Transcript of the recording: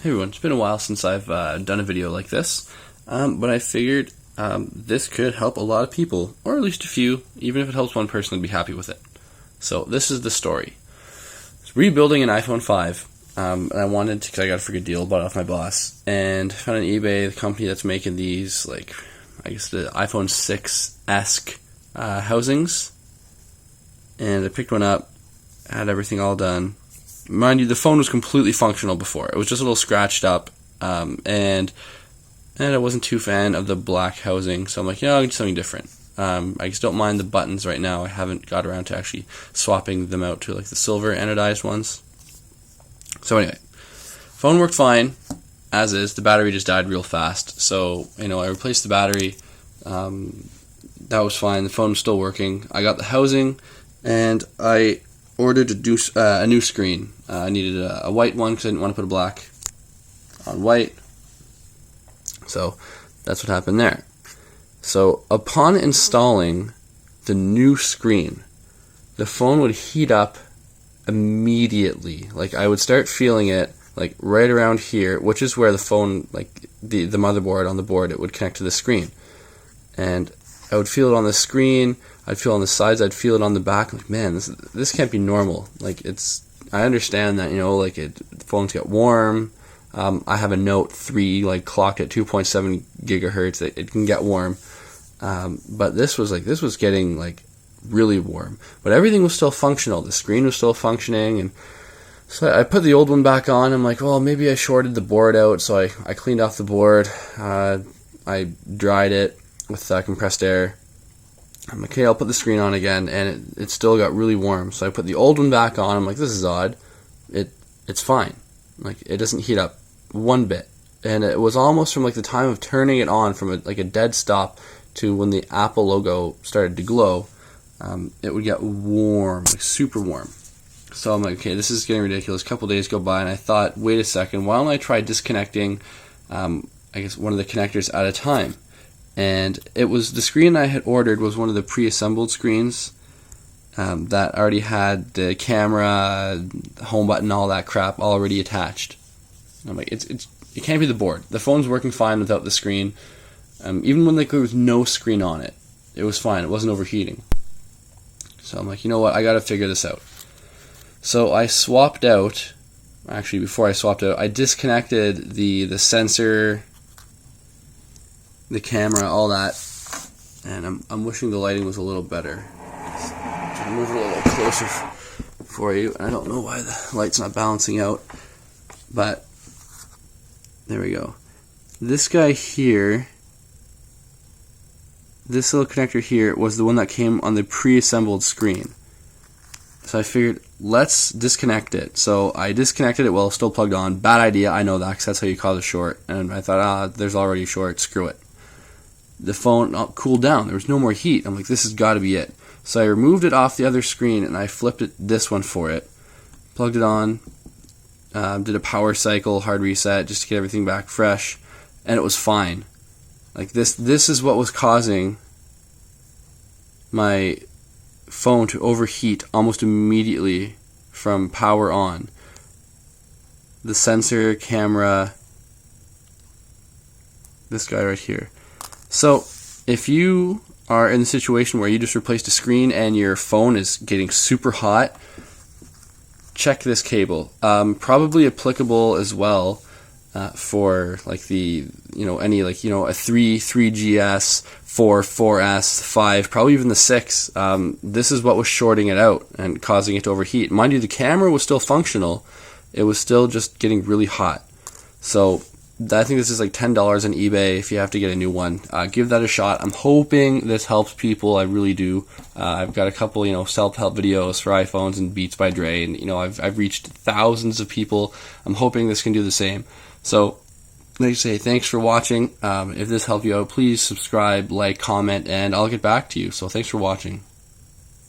Hey everyone, it's been a while since I've done a video like this, but I figured this could help a lot of people, or at least a few. Even if it helps one person, I'd be happy with it. So this is the story. I was rebuilding an iPhone 5, and I wanted to, because I got a freaking deal, bought it off my boss, and found on eBay the company that's making these, like, I guess the iPhone 6-esque housings, and I picked one up, had everything all done. Mind you, the phone was completely functional before. It was just a little scratched up, and I wasn't too fan of the black housing, so I'm like, I'll get something different. I just don't mind the buttons right now. I haven't got around to actually swapping them out to like the silver anodized ones. So anyway, phone worked fine, as is. The battery just died real fast, so I replaced the battery. That was fine. The phone was still working. I got the housing, and I ordered a new screen. I needed a white one because I didn't want to put a black on white. So that's what happened there. So upon installing the new screen, the phone would heat up immediately. Like, I would start feeling it like right around here, which is where the phone, like the motherboard on the board, it would connect to the screen. And I would feel it on the screen, I'd feel it on the sides, I'd feel it on the back. I'm like, man, this can't be normal. Like, I understand that, the phones get warm. I have a Note 3, like, clocked at 2.7 gigahertz. It can get warm. But this was getting, like, really warm. But everything was still functional. The screen was still functioning, and so I put the old one back on. I'm like, well, maybe I shorted the board out, so I cleaned off the board. I dried it with compressed air. I'm like, okay, I'll put the screen on again, and it still got really warm. So I put the old one back on. I'm like, this is odd. It's fine. Like, it doesn't heat up one bit. And it was almost from like the time of turning it on from a dead stop to when the Apple logo started to glow. It would get warm, like super warm. So I'm like, okay, this is getting ridiculous. A couple days go by, and I thought, wait a second, why don't I try disconnecting, I guess, one of the connectors at a time? And it was the screen I had ordered was one of the pre-assembled screens that already had the camera, home button, all that crap already attached. And I'm like, it can't be the board. The phone's working fine without the screen. Even when there was no screen on it, it was fine. It wasn't overheating. So I'm like, you know what? I got to figure this out. So I swapped out. Actually, before I swapped out, I disconnected the sensor, the camera, all that, and I'm wishing the lighting was a little better. I'll move it a little closer for you. I don't know why the light's not balancing out, but there we go. This guy here, this little connector here, was the one that came on the pre-assembled screen. So I figured, let's disconnect it. So I disconnected it while it was still plugged on. Bad idea, I know that, because that's how you cause a short. And I thought, there's already a short, screw it. The phone cooled down. There was no more heat. I'm like, this has got to be it. So I removed it off the other screen, and I flipped this one for it. Plugged it on. Did a power cycle, hard reset, just to get everything back fresh. And it was fine. Like, this is what was causing my phone to overheat almost immediately from power on. The sensor, camera, this guy right here. So if you are in the situation where you just replaced a screen and your phone is getting super hot, check this cable. Probably applicable as well for like any a 3GS, 4S, 5, probably even the 6. This is what was shorting it out and causing it to overheat. Mind you, the camera was still functional. It was still just getting really hot. So I think this is like $10 on eBay if you have to get a new one. Give that a shot. I'm hoping this helps people. I really do. I've got a couple, self-help videos for iPhones and Beats by Dre, and I've reached thousands of people. I'm hoping this can do the same. So, like I say, thanks for watching. If this helped you out, please subscribe, like, comment, and I'll get back to you. So thanks for watching.